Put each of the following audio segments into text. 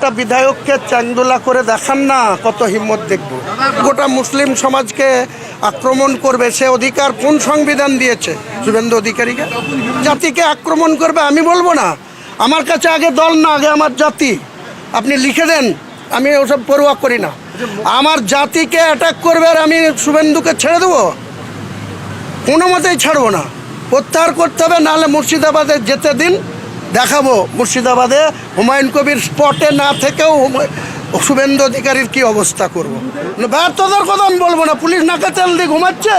একটা বিধায়ককে চাংদোলা করে দেখান না, কত হিম্মত দেখব। গোটা মুসলিম সমাজকে আক্রমণ করবে সে অধিকার কোন সংবিধান দিয়েছে শুভেন্দু অধিকারীকে? জাতিকে আক্রমণ করবে আমি বলবো না, আমার কাছে আগে দল না, আগে আমার জাতি। আপনি লিখে দেন, আমি ওসব পরোয়া করি না। আমার জাতিকে অ্যাটাক করবে আর আমি শুভেন্দুকে ছেড়ে দেবো? কোনো মতেই ছাড়বো না, প্রত্যাহার করতে হবে, নাহলে মুর্শিদাবাদে যেতে দিন, দেখাবো মুর্শিদাবাদে হুমায়ুন কবির স্পটে না থেকেও শুভেন্দু অধিকারীর কি অবস্থা করবো। ব্যর্থতার কথা আমি বলবো না, পুলিশ নাকে তেল দিয়ে ঘুমাচ্ছে,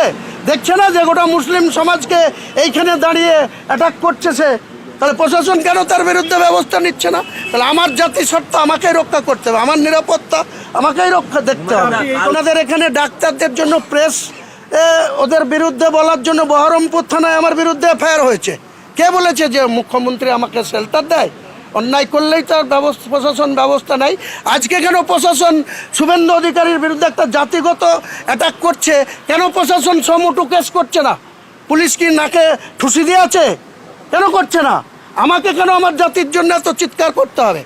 দেখছে না যে গোটা মুসলিম সমাজকে এইখানে দাঁড়িয়ে অ্যাটাক করছে সে? তাহলে প্রশাসন কেন তার বিরুদ্ধে ব্যবস্থা নিচ্ছে না? তাহলে আমার জাতির স্বার্থ আমাকেই রক্ষা করতে হবে, আমার নিরাপত্তা আমাকেই রক্ষা দেখতে হবে। ওনাদের এখানে ডাক্তারদের জন্য প্রেস ওদের বিরুদ্ধে বলার জন্য বহরমপুর থানায় আমার বিরুদ্ধে এফআইআর হয়েছে। কে বলেছে যে মুখ্যমন্ত্রী আমাকে শেল্টার দেয়? অন্যায় করলেই তার প্রশাসন ব্যবস্থা নেই। আজকে কেন প্রশাসন শুভেন্দু অধিকারীর বিরুদ্ধে একটা জাতিগত অ্যাটাক করছে, কেন প্রশাসন সমুটু কেস করছে না? পুলিশ কি নাকে ঠুসি দিয়ে আছে? কেন করছে না? আমাকে কেন আমার জাতির জন্য এত চিৎকার করতে হবে?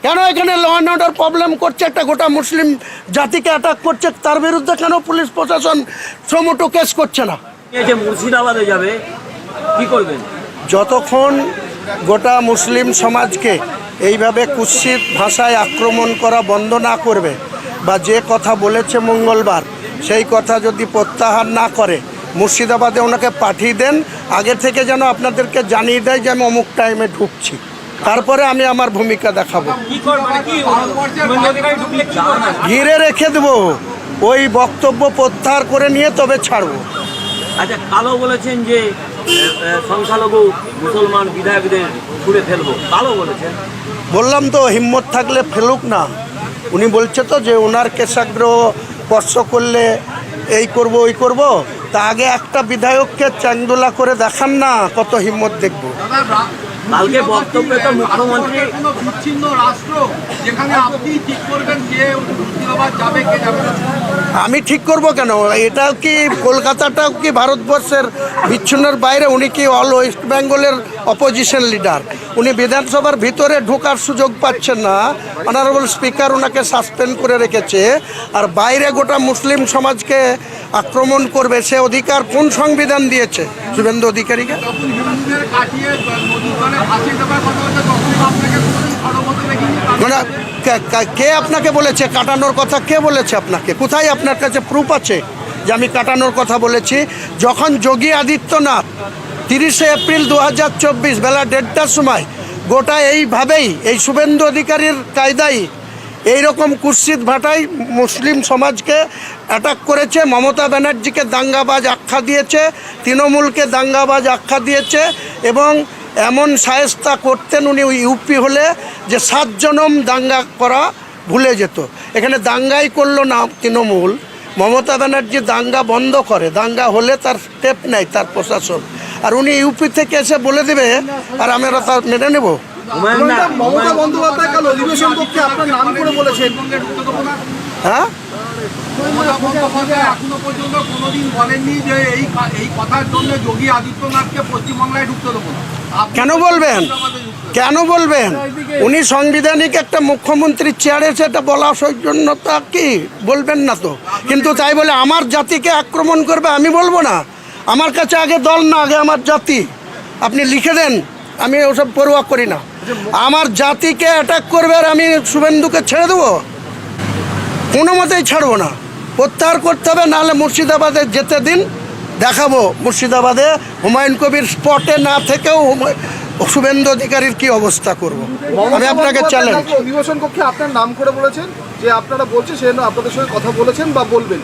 কেন এখানে ল অ্যান্ড অর্ডার প্রবলেম করছে, একটা গোটা মুসলিম জাতিকে অ্যাটাক করছে, তার বিরুদ্ধে কেন পুলিশ প্রশাসন সমুটু কেস করছে না? মুর্শিদাবাদে যাবে, কি করবেন? যতক্ষণ গোটা মুসলিম সমাজকে এইভাবে কুৎসিত ভাষায় আক্রমণ করা বন্ধ না করবে, বা যে কথা বলেছে মঙ্গলবার সেই কথা যদি প্রত্যাহার না করে, মুর্শিদাবাদে ওনাকে পাঠিয়ে দেন, আগে থেকে যেন আপনাদেরকে জানিয়ে দেয় যে আমি অমুক টাইমে ঢুকছি, তারপরে আমি আমার ভূমিকা দেখাবো। ঘিরে রেখে দেবো, ওই বক্তব্য প্রত্যাহার করে নিয়ে তবে ছাড়বো। আচ্ছা, কালো বলেছেন যে সংখ্যালঘু মুসলমান বিধায়কদের ছুড়ে ফেলবো, কালো বলেছেন। বললাম তো, হিম্মত থাকলে ফেলুক না। উনি বলছে তো যে ওনার কেশাগ্রহ স্পর্শ করলে এই করব ওই করব, তা আগে একটা বিধায়ককে চাংদোলা করে দেখান না, কত হিম্মত দেখব। কালকে বক্তব্যে তো মুখ্যমন্ত্রী বিচ্ছিন্ন রাষ্ট্র, যেখানে আপনি ঠিক করবেন কে মুর্শিদাবাদ যাবে কে যাবে না। আমি ঠিক করব কেন? এটা কি কলকাতাটাও কি ভারতবর্ষের বিচ্ছিন্নর বাইরে? উনি কি অল ওয়েস্ট বেঙ্গলের অপোজিশন লিডার, উনি বিধানসভার ভিতরে ঢোকার সুযোগ পাচ্ছেন না। অনারেবল স্পিকার ওনাকে সাসপেন্ড করে রেখেছে, আর বাইরে গোটা মুসলিম সমাজকে আক্রমণ করবে সে অধিকার কোন সংবিধান দিয়েছে শুভেন্দু অধিকারীকে? মানে কে আপনাকে বলেছে কাটানোর কথা? কে বলেছে আপনাকে? কোথায় আপনার কাছে প্রুফ আছে যে আমি কাটানোর কথা বলেছি? যখন যোগী আদিত্যনাথ 30শে এপ্রিল 2024 বেলা 1:30টার সময় গোটা এইভাবেই এই শুভেন্দু অধিকারীর কায়দায় এইরকম কুৎসিত ভাটায় মুসলিম সমাজকে অ্যাটাক করেছে, মমতা ব্যানার্জিকে দাঙ্গাবাজ আখ্যা দিয়েছে, তৃণমূলকে দাঙ্গাবাজ আখ্যা দিয়েছে, এবং এমন শায়েস্তা করতেন উনি ইউপি হলে যে 7 জনম দাঙ্গা করা ভুলে যেত। এখানে দাঙ্গাই করলো না তৃণমূল, মমতা ব্যানার্জি দাঙ্গা বন্ধ করে, দাঙ্গা হলে তার স্টেপ নেয় তার প্রশাসন, আর উনি ইউপি থেকে এসে বলে দেবে আর আমরা তা মেনে নেব? মমতা বন্দ্যোপাধ্যায় কাল অধিবেশন কক্ষে আপনার নাম করে বলেছেন। হ্যাঁ, এখনো পর্যন্ত কোনোদিন বলেননি যে এই কথার জন্য যোগী আদিত্যনাথকে পশ্চিমবাংলায় ঢুকতে দেবো না। কেন বলবেন? কেন বলবেন? উনি সাংবিধানিক একটা মুখ্যমন্ত্রীর চেয়ারে সেটা বলা সৌজন্যতা কি বলবেন না তো, কিন্তু তাই বলে আমার জাতিকে আক্রমণ করবে আমি বলবো না। আমার কাছে আগে দল না, আগে আমার জাতি। আপনি লিখে দেন, আমি ওসব পরোয়া করি না। আমার জাতিকে অ্যাটাক করবে আর আমি শুভেন্দুকে ছেড়ে দেবো? কোনো মতেই ছাড়বো না, প্রত্যাহার করতে হবে, নাহলে মুর্শিদাবাদে যেতে দিন, দেখাবো মুর্শিদাবাদে হুমায়ুন কবির স্পটে না থেকেও শুভেন্দু অধিকারীর কি অবস্থা করব। আমি আপনাকে চ্যালেঞ্জ। অধিবেশন কক্ষে আপনার নাম করে বলেছেন যে আপনারা বলছেন সে আপনাদের সঙ্গে কথা বলেছেন বা বলবেন।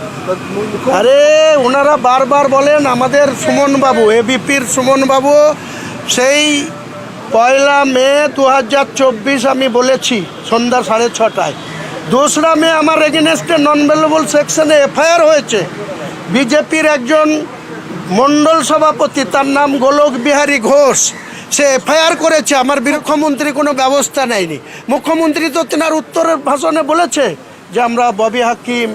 আরে ওনারা বারবার বলেন, আমাদের সুমনবাবু, এবিপির সুমনবাবু, সেই 1 মে 2024 আমি বলেছি সন্ধ্যা 6:30টায়, 2 মে আমার এগেনস্টে নন বেলেবল সেকশনে এফআইআর হয়েছে। বিজেপির একজন মণ্ডল সভাপতি, তার নাম গোলক বিহারী ঘোষ, সে এফআইআর করেছে, আমার মুখ্যমন্ত্রী কোনো ব্যবস্থা নেয়নি। মুখ্যমন্ত্রী তো তেনার উত্তরের ভাষণে বলেছে যে আমরা ববি হাকিম,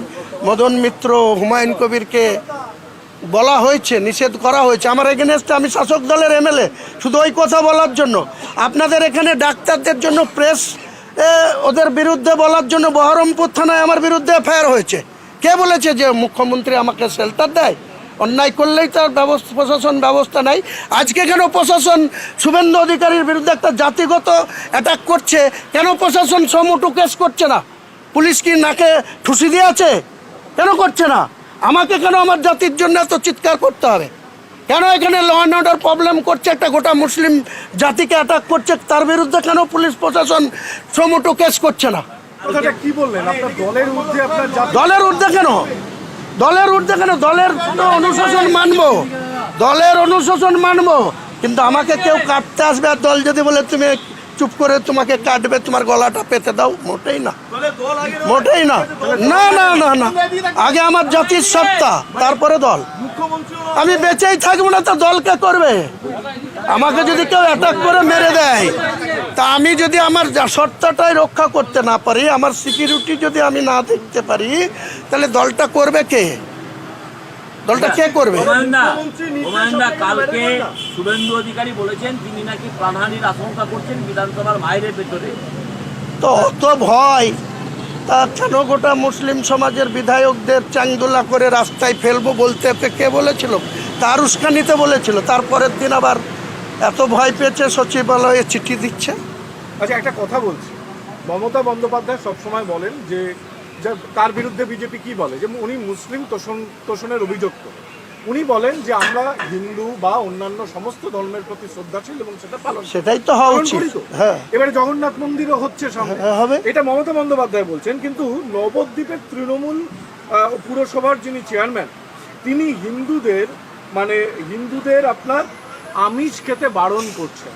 মদন মিত্র, হুমায়ুন কবিরকে বলা হয়েছে, নিষেধ করা হয়েছে আমার এগেনস্টে। আমি শাসক দলের এমএলএ, শুধু ওই কথা বলার জন্য আপনাদের এখানে ডাক্তারদের জন্য প্রেস ওদের বিরুদ্ধে বলার জন্য বহরমপুর থানায় আমার বিরুদ্ধে এফআইআর হয়েছে। কে বলেছে যে মুখ্যমন্ত্রী আমাকে শেল্টার দেয়? অন্যায় করলেই তার প্রশাসন ব্যবস্থা নাই। আজকে কেন প্রশাসন শুভেন্দু অধিকারীর বিরুদ্ধে একটা জাতিগত অ্যাটাক করছে, কেন প্রশাসন সমুটু কেস করছে না? পুলিশ কি নাকে ঠুসি দিয়েছে? কেন করছে না? আমাকে কেন আমার জাতির জন্য এত চিৎকার করতে হবে? কেন এখানে ল অ্যান্ড অর্ডার প্রবলেম করছে, একটা গোটা মুসলিম জাতিকে অ্যাটাক করছে, তার বিরুদ্ধে কেন পুলিশ প্রশাসন সমুটু কেস করছে না? কথাটা কি বললেন? আপনার দলের ঊর্ধ্বে আপনার দলের ঊর্ধ্বে কেন? দলের ঊর্ধ্বে কেন? দলের তো অনুশাসন মানবো, দলের অনুশাসন মানবো, কিন্তু আমাকে কেউ কাটতে আসবে আর দল যদি বলে তুমি চুপ করে তোমাকে কাটবে, তোমার গলাটা পেতে দাও, মোটেই না, মোটেই না, না না না না। আগে আমার জাতির সত্তা, তারপরে দল। আমি বেঁচেই থাকবো না তো দলকে করবে? আমাকে যদি কেউ অ্যাটাক করে মেরে দেয়, তা আমি যদি আমার সত্তাটাই রক্ষা করতে না পারি, আমার সিকিউরিটি যদি আমি না দেখতে পারি, তাহলে দলটা করবে কে? দলটা কে করবে? হুমায়ুনদা কালকে শুভেন্দু অধিকারী বলেছেন তিনি নাকি প্রাণহানির আশঙ্কা করছেন বিধানসভার বাইরের ভেতরে। তো অত ভয়, তা কেন গোটা মুসলিম সমাজের বিধায়কদের চাংদোলা করে রাস্তায় ফেলবো বলতে কে বলেছিল? তার উস্কানিতে বলেছিল, তারপরের দিন আবার এত ভয় পেয়েছে সচিবালয়ে চিঠি দিচ্ছে। আচ্ছা, একটা কথা বলছি, মমতা বন্দ্যোপাধ্যায় সবসময় বলেন যে তার বিরুদ্ধে বিজেপি কি বলে, যে উনি মুসলিম তোষণের অভিযুক্ত। উনি বলেন যে আমরা হিন্দু বা অন্যান্য সমস্ত ধর্মের প্রতি শ্রদ্ধাশীল এবং সেটা পালন করি। সেটাই তো হওয়া উচিত। করি তো। হ্যাঁ, এবারে জগন্নাথ মন্দিরও হচ্ছে সামনে, হবে। এটা মমতা বন্দ্যোপাধ্যায় বলছেন, কিন্তু নবদ্বীপের তৃণমূল পুরসভার যিনি চেয়ারম্যান, তিনি হিন্দুদের আপনার আমিষ খেতে বারণ করছেন।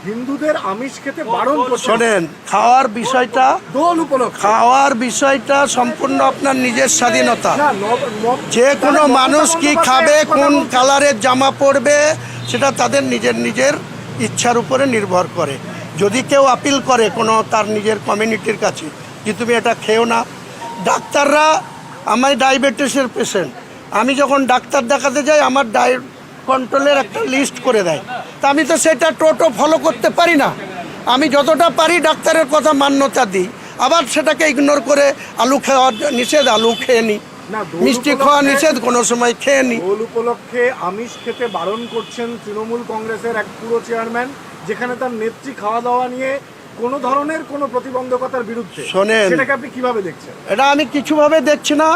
হিন্দুদের আমিষ খেতে বারণ করছেন। শোনেন, খাওয়ার বিষয়টা, দোল উপলক্ষে খাওয়ার বিষয়টা সম্পূর্ণ আপনার নিজের স্বাধীনতা। না, যে কোনো মানুষ কি খাবে, কোন কালারের জামা পরবে, সেটা তাদের নিজের নিজের ইচ্ছার উপরে নির্ভর করে। যদি কেউ আপিল করে কোনো তার নিজের কমিউনিটির কাছে যে তুমি এটা খেও না, ডাক্তাররা, আমি ডায়াবেটিসের পেশেন্ট, আমি যখন ডাক্তার দেখাতে যাই আমার কন্ট্রোলের একটা লিস্ট করে দেয়, তা আমি তো সেটা টোটো ফলো করতে পারি না। আমি যতটা পারি ডাক্তারের কথা মান্যতা দিই, আবার সেটাকে ইগনোর করে আলু খাওয়া নিষেধ, আলু খেয়ে নিই, না, মিষ্টি খাওয়া নিষেধ, কোনো সময় খেয়ে নিই। দোল উপলক্ষে আমিষ খেতে বারণ করছেন তৃণমূল কংগ্রেসের এক পুরো চেয়ারম্যান, যেখানে তার নেত্রী খাওয়া দাওয়া নিয়ে কোনো ধরনের কোনো প্রতিবন্ধকতার বিরুদ্ধে। শোনেন, সেটাকে আপনি কিভাবে দেখছেন? এটা আমি কিছুভাবে দেখছি না।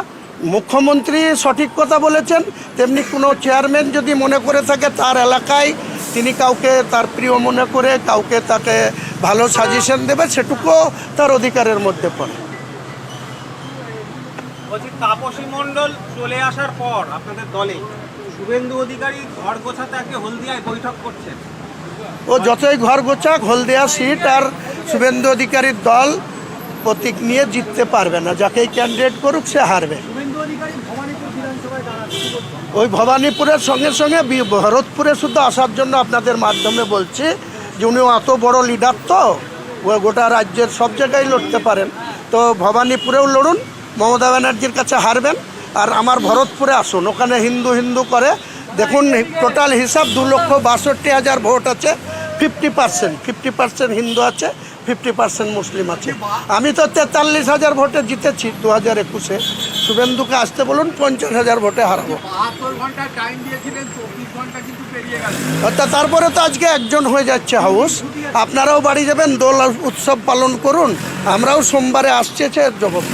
মুখ্যমন্ত্রী সঠিক কথা বলেছেন, তেমনি কোনো চেয়ারম্যান যদি মনে করে থাকে তার এলাকায় তিনি কাউকে তার প্রিয় মনে করে কাউকে তাকে ভালো সাজেশন দেবে, সেটুকুও তার অধিকারের মধ্যে পড়ে। বলছি, তাপসী মণ্ডল চলে আসার পর আপনাদের দলে শুভেন্দু অধিকারী ঘর গোছাতে আজকে হলদিয়ায় বৈঠক করছেন। ও যতই ঘর গোছাক, হলদিয়া সিট আর শুভেন্দু অধিকারীর দল প্রতীক নিয়ে জিততে পারবে না। যাকেই ক্যান্ডিডেট করুক সে হারবে। শুভেন্দু অধিকারী ভবানীপুর বিধানসভায় দাঁড়াচ্ছে। ওই ভবানীপুরের সঙ্গে সঙ্গে ভরতপুরে শুধু আসার জন্য আপনাদের মাধ্যমে বলছি যে উনি এত বড় লিডার, তো গোটা রাজ্যের সব জায়গায় লড়তে পারেন। তো ভবানীপুরেও লড়ুন, মমতা ব্যানার্জির কাছে হারবেন। আর আমার ভরতপুরে আসুন, ওখানে হিন্দু হিন্দু করে দেখুন, টোটাল হিসাব 2,62,000 ভোট আছে। 50% হিন্দু আছে, 50% মুসলিম আছে। আমি তো 43,000 ভোটে জিতেছি 2021-এ। শুভেন্দুকে আসতে বলুন, 50,000 ভোটে হারাবো। 72 ঘন্টা টাইম দিয়েছিলেন, 24 ঘন্টা কিন্তু পেরিয়ে গেল। অর্থাৎ তারপরে তো আজকে একজন হয়ে যাচ্ছে হাউস। আপনারাও বাড়ি যাবেন, দোল উৎসব পালন করুন। আমরাও সোমবারে আসছে জবাব।